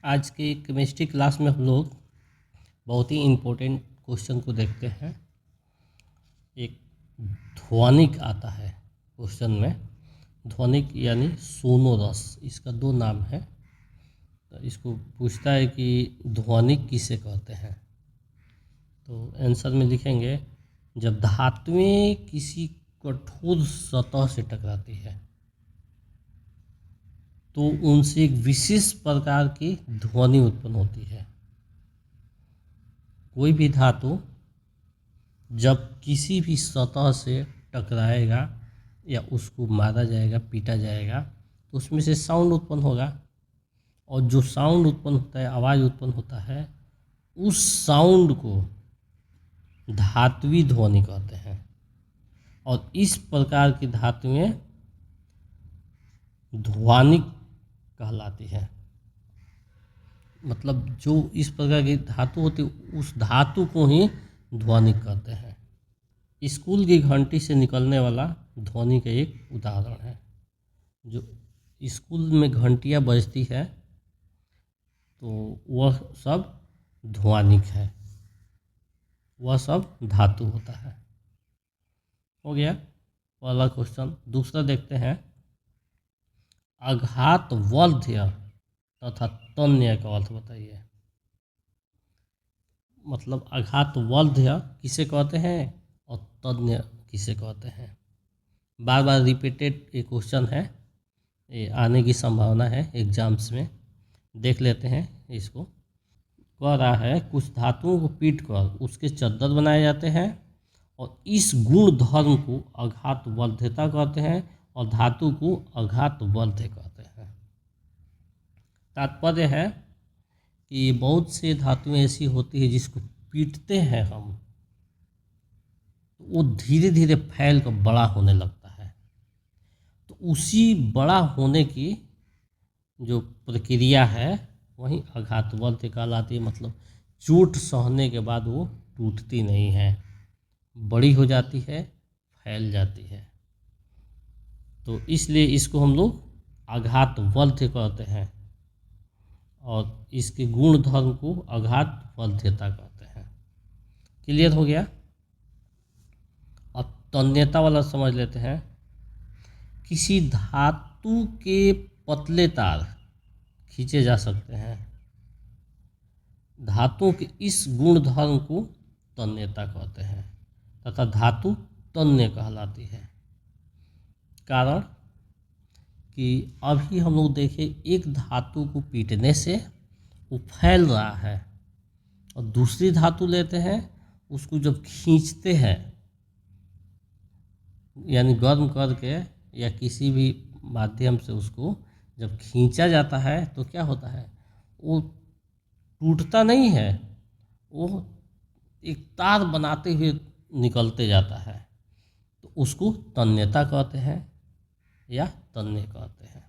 आज की chemistry class में हम लोग बहुत ही इम्पोर्टेंट क्वेश्चन को देखते हैं। एक ध्वनिक आता है क्वेश्चन में, ध्वनिक यानी सोनोरस, इसका दो नाम है। तो इसको पूछता है कि ध्वनिक किसे कहते हैं। तो आंसर में लिखेंगे, जब धातुएं किसी कठोर सतह से टकराती है तो उनसे एक विशेष प्रकार की ध्वनि उत्पन्न होती है। कोई भी धातु जब किसी भी सतह से टकराएगा या उसको मारा जाएगा, पीटा जाएगा, तो उसमें से साउंड उत्पन्न होगा। और जो साउंड उत्पन्न होता है, आवाज़ उत्पन्न होता है, उस साउंड को धात्वी ध्वनि कहते हैं। और इस प्रकार की धातुएं ध्वनिक कहलाती है। मतलब जो इस प्रकार की धातु होती है उस धातु को ही ध्वनिक कहते हैं। स्कूल की घंटी से निकलने वाला ध्वनि का एक उदाहरण है। जो स्कूल में घंटियाँ बजती है तो वह सब ध्वनिक है, वह सब धातु होता है। हो गया पहला क्वेश्चन। दूसरा देखते हैं, आघात वर्ध्य तथा तन्य का अर्थ बताइए। मतलब आघात वर्ध्य किसे कहते हैं और तन्य किसे कहते हैं। बार बार रिपीटेड एक क्वेश्चन है, ये आने की संभावना है एग्जाम्स में। देख लेते हैं इसको। कह रहा है, कुछ धातुओं को पीट कर उसके चद्दर बनाए जाते हैं और इस गुण धर्म को आघात वर्ध्यता कहते हैं और धातु को आघात वर्ध्य कहते हैं। तात्पर्य है कि बहुत से धातुएं ऐसी होती है जिसको पीटते हैं हम, तो वो धीरे धीरे फैल कर बड़ा होने लगता है। तो उसी बड़ा होने की जो प्रक्रिया है वही आघातवर्ध्य कहलाती है। मतलब चोट सहने के बाद वो टूटती नहीं है, बड़ी हो जाती है, फैल जाती है। तो इसलिए इसको हम लोग आघातवर्ध्य कहते हैं और इसके गुण धर्म को आघातवर्ध्यता कहते हैं। क्लियर हो गया। अब तन्यता वाला समझ लेते हैं। किसी धातु के पतले तार खींचे जा सकते हैं। धातु के इस गुण धर्म को तन्यता कहते हैं तथा धातु तन्य कहलाती है। कारण कि अभी हम लोग देखें, एक धातु को पीटने से वो फैल रहा है और दूसरी धातु लेते हैं, उसको जब खींचते हैं यानी गर्म करके या किसी भी माध्यम से उसको जब खींचा जाता है तो क्या होता है, वो टूटता नहीं है, वो एक तार बनाते हुए निकलते जाता है। तो उसको तन्यता कहते हैं या तन्य कहते हैं।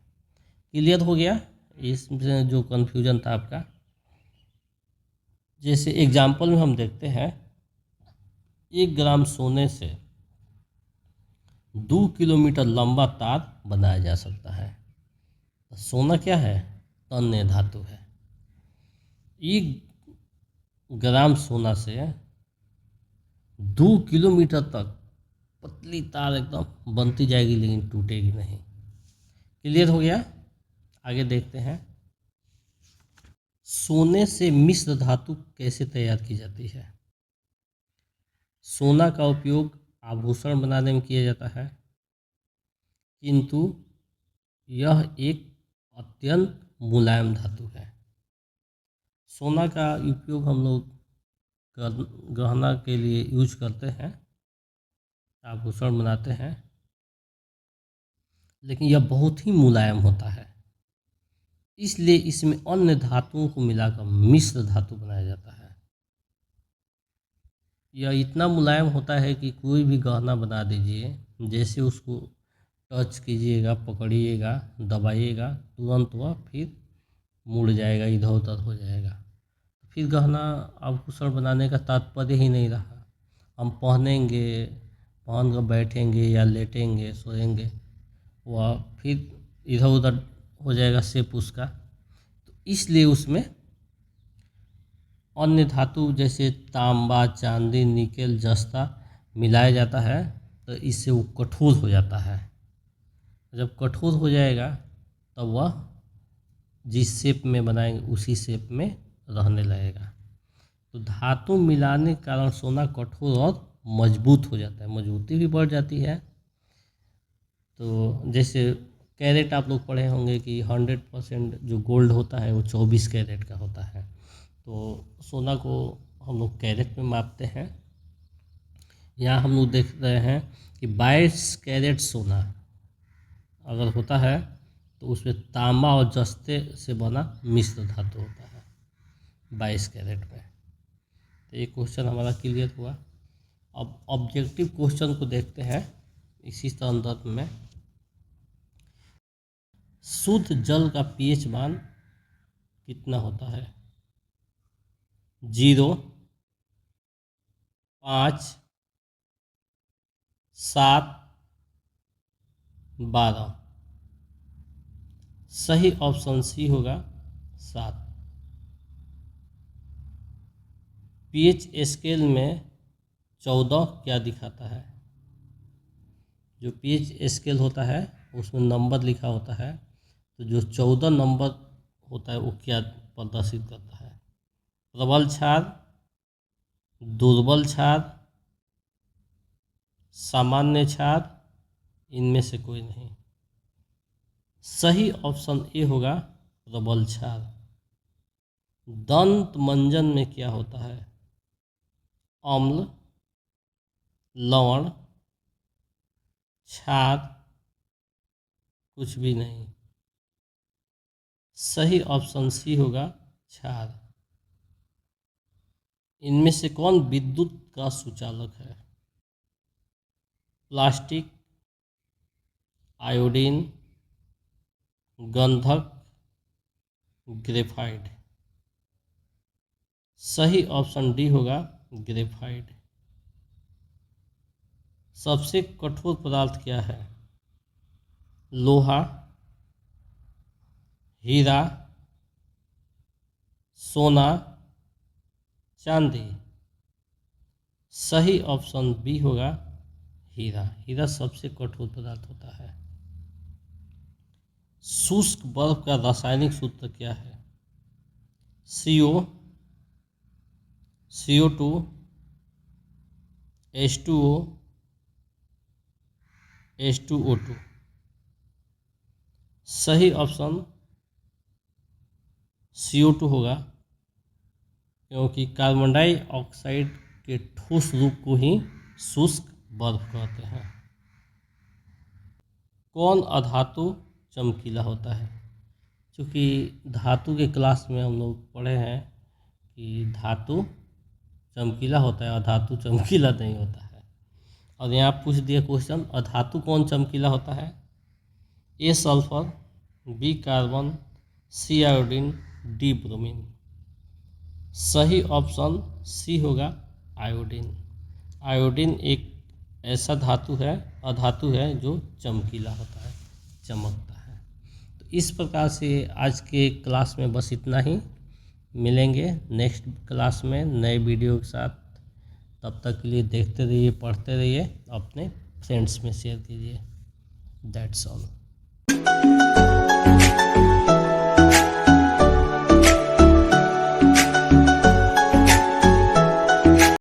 क्लियर हो गया। इसमें जो कन्फ्यूजन था आपका, जैसे एग्जाम्पल में हम देखते हैं, 1 ग्राम सोने से 2 किलोमीटर लंबा तार बनाया जा सकता है। सोना क्या है, तन्य धातु है। 1 ग्राम सोना से 2 किलोमीटर तक पतली तार एकदम बनती जाएगी लेकिन टूटेगी नहीं। क्लियर हो गया। आगे देखते हैं, सोने से मिश्र धातु कैसे तैयार की जाती है। सोना का उपयोग आभूषण बनाने में किया जाता है, किंतु यह एक अत्यंत मुलायम धातु है। सोना का उपयोग हम लोग गहना के लिए यूज करते हैं, आभूषण बनाते हैं, लेकिन यह बहुत ही मुलायम होता है। इसलिए इसमें अन्य धातुओं को मिलाकर मिश्र धातु बनाया जाता है। यह इतना मुलायम होता है कि कोई भी गहना बना दीजिए, जैसे उसको टच कीजिएगा, पकड़िएगा, दबाइएगा, तुरंत वह फिर मुड़ जाएगा, इधर उधर हो जाएगा। फिर गहना आभूषण बनाने का तात्पर्य ही नहीं रहा। हम पहनेंगे, पहन कर बैठेंगे या लेटेंगे, सोएंगे, वह फिर इधर उधर हो जाएगा शेप उसका। तो इसलिए उसमें अन्य धातु जैसे तांबा, चांदी, निकेल, जस्ता मिलाया जाता है, तो इससे वो कठोर हो जाता है। जब कठोर हो जाएगा तब वह जिस शेप में बनाएंगे उसी शेप में रहने लगेगा। तो धातु मिलाने के कारण सोना कठोर और मजबूत हो जाता है, मजबूती भी बढ़ जाती है। तो जैसे कैरेट आप लोग पढ़े होंगे कि 100% जो गोल्ड होता है वो 24 कैरेट का होता है। तो सोना को हम लोग कैरेट में मापते हैं। यहाँ हम लोग देख रहे हैं कि 22 कैरेट सोना अगर होता है तो उसमें तांबा और जस्ते से बना मिश्र धातु होता है 22 कैरेट में। तो ये क्वेश्चन हमारा क्लियर हुआ। अब ऑब्जेक्टिव क्वेश्चन को देखते हैं इसी संदर्भ में। शुद्ध जल का पीएच मान कितना होता है? 0, 5, 7, 12। सही ऑप्शन सी होगा 7। पीएच स्केल में 14 क्या दिखाता है? जो पीएच स्केल होता है उसमें नंबर लिखा होता है, तो जो 14 नंबर होता है वो क्या प्रदर्शित करता है? प्रबल क्षार, दुर्बल क्षार, सामान्य क्षार, इनमें से कोई नहीं। सही ऑप्शन ए होगा प्रबल क्षार। दंत मंजन में क्या होता है? अम्ल, लवण, क्षार, कुछ भी नहीं। सही ऑप्शन सी होगा क्षार। इनमें से कौन विद्युत का सुचालक है? प्लास्टिक, आयोडीन, गंधक, ग्रेफाइट। सही ऑप्शन डी होगा ग्रेफाइट। सबसे कठोर पदार्थ क्या है? लोहा, हीरा, सोना, चांदी। सही ऑप्शन बी होगा हीरा। हीरा सबसे कठोर पदार्थ होता है। शुष्क बर्फ का रासायनिक सूत्र क्या है? CO, CO2, H2O, H2O2। सही ऑप्शन CO2 होगा, क्योंकि कार्बन डाइऑक्साइड के ठोस रूप को ही शुष्क बर्फ कहते हैं। कौन अधातु चमकीला होता है? क्योंकि धातु के क्लास में हम लोग पढ़े हैं कि धातु चमकीला होता है, अधातु चमकीला नहीं होता है। और यहाँ पूछ दिया क्वेश्चन, अधातु कौन चमकीला होता है? ए सल्फर, बी कार्बन, सी आयोडीन, डी ब्रोमीन। सही ऑप्शन सी होगा आयोडीन। आयोडीन एक ऐसा धातु है, अधातु है, जो चमकीला होता है, चमकता है। तो इस प्रकार से आज के क्लास में बस इतना ही। मिलेंगे नेक्स्ट क्लास में नए वीडियो के साथ। तब तक के लिए देखते रहिए, पढ़ते रहिए, अपने फ्रेंड्स में शेयर कीजिए। That's all.